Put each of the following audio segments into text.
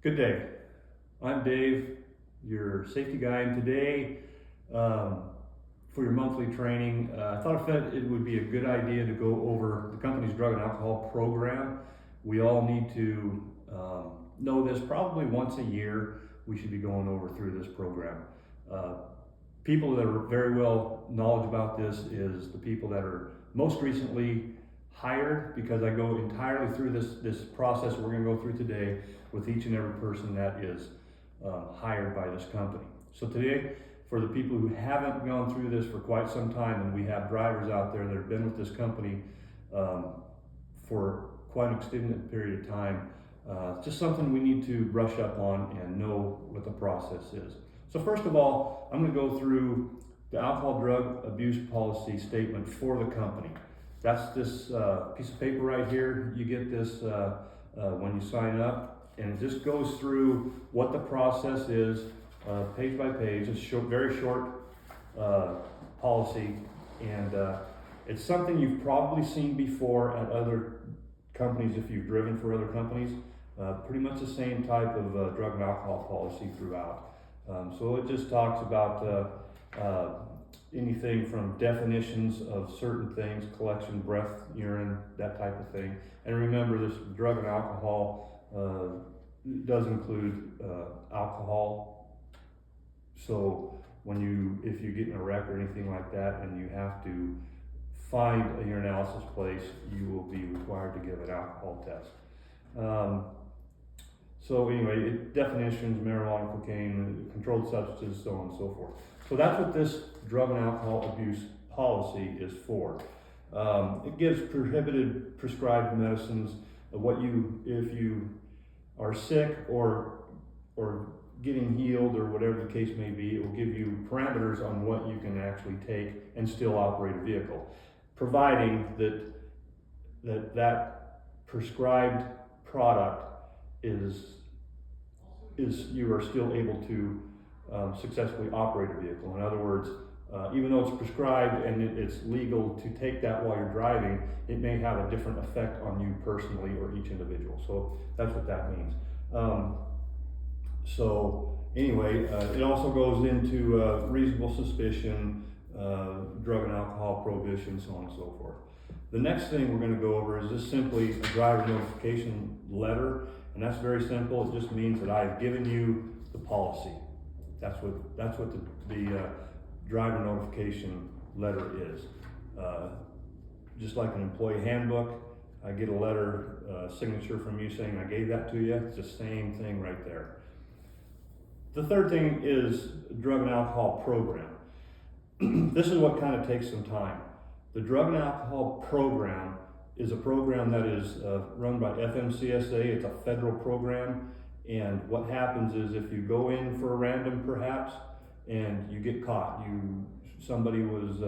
Good day. I'm Dave, your safety guy, and today, for your monthly training, I thought it would be a good idea to go over the company's drug and alcohol program. We all need to know this. Probably once a year we should be going over through this program. People that are very well knowledgeable about this is the people that are most recently hired, because I go entirely through this process we're going to go through today with each and every person that is hired by this company. So today, for the people who haven't gone through this for quite some time, and we have drivers out there that have been with this company for quite an extended period of time, just something we need to brush up on and know what the process is. So first of all, I'm going to go through the alcohol drug abuse policy statement for the company. That's this piece of paper right here. You get this when you sign up, and it just goes through what the process is, page by page. It's short, very short policy, and it's something you've probably seen before at other companies if you've driven for other companies. Pretty much the same type of drug and alcohol policy throughout. So it just talks about anything from definitions of certain things, collection, breath, urine, that type of thing. And remember, this drug and alcohol does include alcohol. So if you get in a wreck or anything like that and you have to find a urinalysis place, you will be required to give an alcohol test. So anyway, definitions, marijuana, cocaine, controlled substances, so on and so forth. So that's what this drug and alcohol abuse policy is for. It gives prohibited prescribed medicines, if you are sick or getting healed or whatever the case may be, it will give you parameters on what you can actually take and still operate a vehicle, providing that prescribed product is you are still able to successfully operate a vehicle. In other words, even though it's prescribed and it's legal to take that while you're driving, it may have a different effect on you personally or each individual. So that's what that means. So anyway, it also goes into reasonable suspicion, drug and alcohol prohibition, so on and so forth. The next thing we're going to go over is just simply a driver notification letter, and that's very simple. It just means that I've given you the policy. That's what the driver notification letter is. Just like an employee handbook, I get a letter, signature from you saying I gave that to you. It's the same thing right there. The third thing is drug and alcohol program. This is what kind of takes some time. The drug and alcohol program is a program that is run by FMCSA. It's a federal program, and what happens is if you go in for a random perhaps and you get caught, somebody was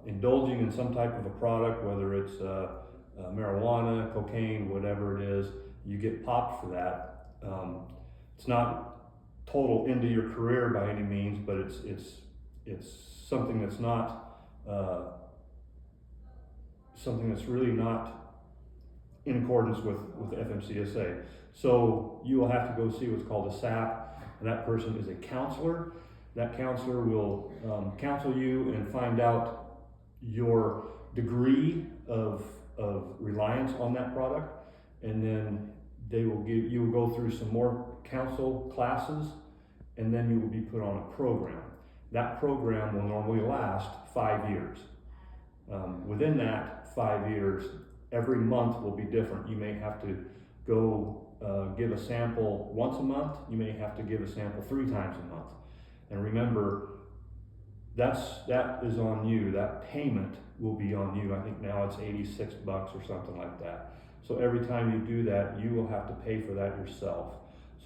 indulging in some type of a product, whether it's marijuana, cocaine, whatever it is, you get popped for that. It's not total end of your career by any means, but it's something that's not something that's really not in accordance with FMCSA. So you will have to go see what's called a SAP, and that person is a counselor. That counselor will counsel you and find out your degree of reliance on that product, and then you will go through some more counsel classes, and then you will be put on a program. That program will normally last 5 years. Within that 5 years, every month will be different. You may have to go give a sample once a month. You may have to give a sample 3 times a month. And remember, that is on you. That payment will be on you. I think now it's $86 or something like that. So every time you do that, you will have to pay for that yourself.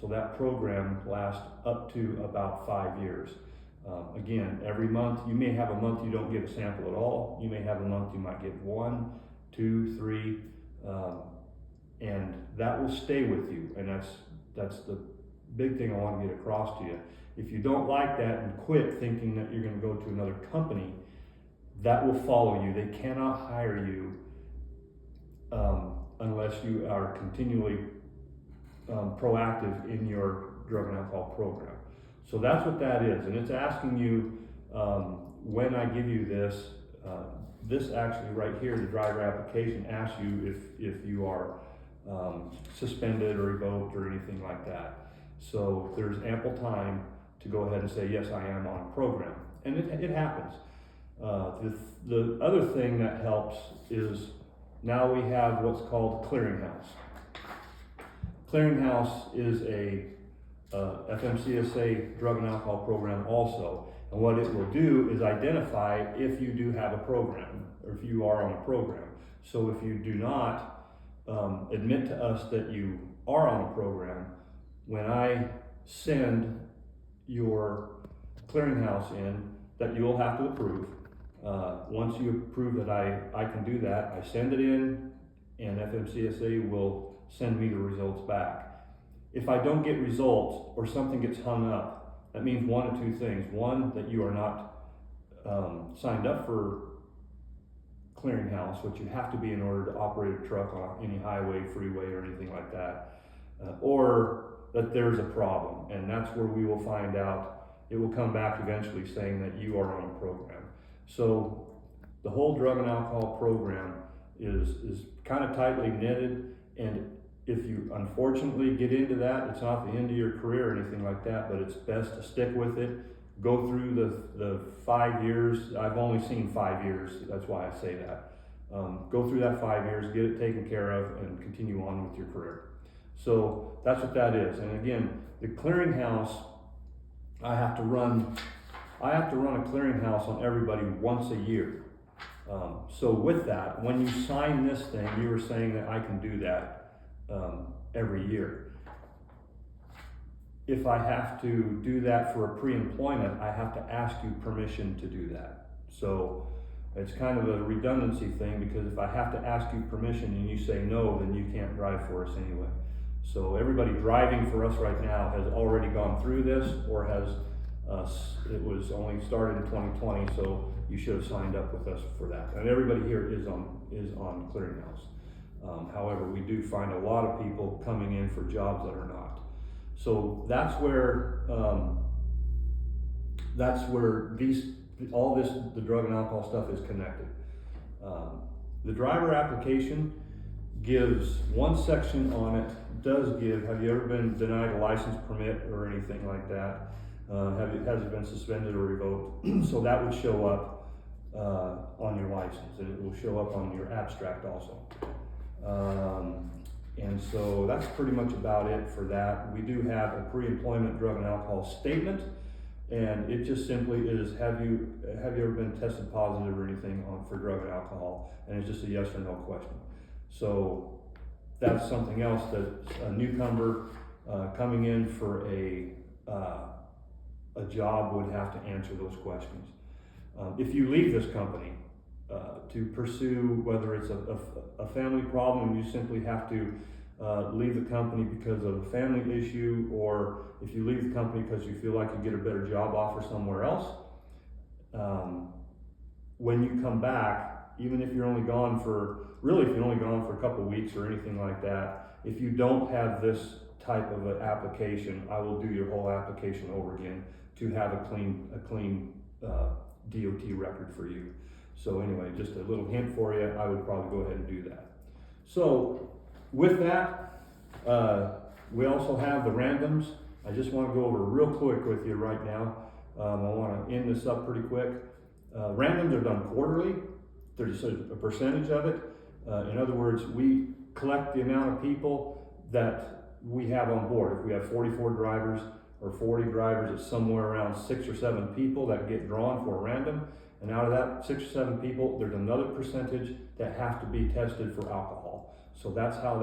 So that program lasts up to about 5 years. Again, every month, you may have a month you don't give a sample at all. You may have a month you might give 1, 2, 3, and that will stay with you. And that's the big thing I want to get across to you. If you don't like that and quit thinking that you're going to go to another company, that will follow you. They cannot hire you unless you are continually proactive in your drug and alcohol program. So that's what that is, and it's asking you, when I give you this, this actually right here, the driver application asks you if you are suspended or revoked or anything like that. So there's ample time to go ahead and say, yes, I am on a program, and it happens. The other thing that helps is now we have what's called clearinghouse. Clearinghouse is a FMCSA drug and alcohol program also, and what it will do is identify if you do have a program or if you are on a program. So if you do not admit to us that you are on a program, when I send your clearinghouse in, that you'll have to approve. Once you approve that I can do that, I send it in, and FMCSA will send me the results back. If I don't get results or something gets hung up, that means one of two things. One, that you are not signed up for clearinghouse, which you have to be in order to operate a truck on any highway, freeway, or anything like that, or that there's a problem, and that's where we will find out. It will come back eventually saying that you are on a program. So the whole drug and alcohol program is kind of tightly knitted, and if you unfortunately get into that, it's not the end of your career or anything like that, but it's best to stick with it. Go through the 5 years. I've only seen 5 years, that's why I say that. Go through that 5 years, get it taken care of, and continue on with your career. So that's what that is. And again, the clearinghouse, I have to run a clearinghouse on everybody once a year. So with that, when you sign this thing, you were saying that I can do that every year. If I have to do that for a pre-employment, I have to ask you permission to do that. So it's kind of a redundancy thing, because if I have to ask you permission and you say no, then you can't drive for us anyway. So everybody driving for us right now has already gone through this, or has it was only started in 2020, so you should have signed up with us for that. And everybody here is on clearinghouse. However, we do find a lot of people coming in for jobs that are not. So that's where the drug and alcohol stuff is connected. The driver application gives one section on it. Does give, have you ever been denied a license permit or anything like that? Has it been suspended or revoked? So that would show up on your license, and it will show up on your abstract also. And so that's pretty much about it for that. We do have a pre-employment drug and alcohol statement, and it just simply is, have you ever been tested positive or anything for drug and alcohol? And it's just a yes or no question. So that's something else that a newcomer coming in for a job would have to answer those questions. If you leave this company to pursue, whether it's a family problem, you simply have to leave the company because of a family issue, or if you leave the company because you feel like you get a better job offer somewhere else, when you come back, even if you're only gone for a couple of weeks or anything like that, if you don't have this type of an application, I will do your whole application over again to have a clean DOT record for you. So anyway, just a little hint for you, I would probably go ahead and do that. So with that, we also have the randoms. I just want to go over real quick with you right now. I want to end this up pretty quick. Randoms are done quarterly. There's a percentage of it. In other words, we collect the amount of people that we have on board. If we have 44 drivers or 40 drivers, it's somewhere around 6 or 7 people that get drawn for a random. And out of that 6 or 7 people, there's another percentage that have to be tested for alcohol. So that's how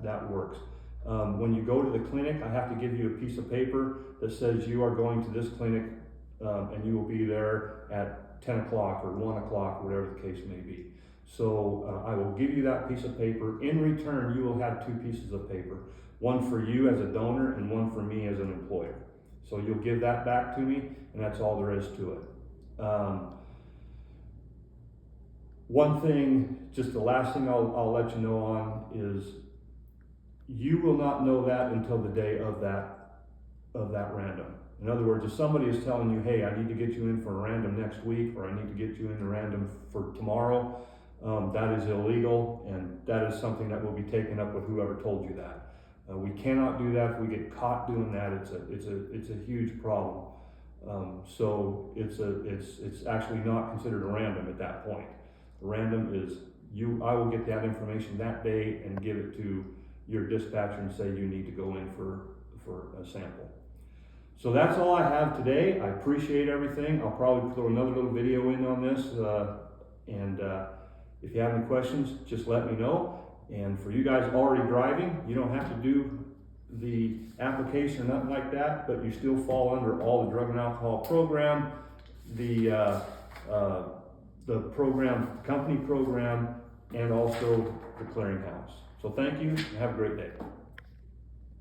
that works. When you go to the clinic, I have to give you a piece of paper that says you are going to this clinic and you will be there at 10 o'clock or 1 o'clock, whatever the case may be. So I will give you that piece of paper. In return, you will have 2 pieces of paper, one for you as a donor and one for me as an employer. So you'll give that back to me, and that's all there is to it. One thing, just the last thing I'll let you know on is you will not know that until the day of that random. In other words, if somebody is telling you, hey, I need to get you in for a random next week, or I need to get you in a random for tomorrow, that is illegal, and that is something that will be taken up with whoever told you that. We cannot do that. If we get caught doing that, it's a huge problem. So it's actually not considered a random at that point. A random is I will get that information that day and give it to your dispatcher and say you need to go in for a sample. So that's all I have today. I appreciate everything. I'll probably throw another little video in on this, and if you have any questions, just let me know. And for you guys already driving, you don't have to do the application or nothing like that, but you still fall under all the drug and alcohol program, the program, company program, and also the clearinghouse. So thank you, and have a great day.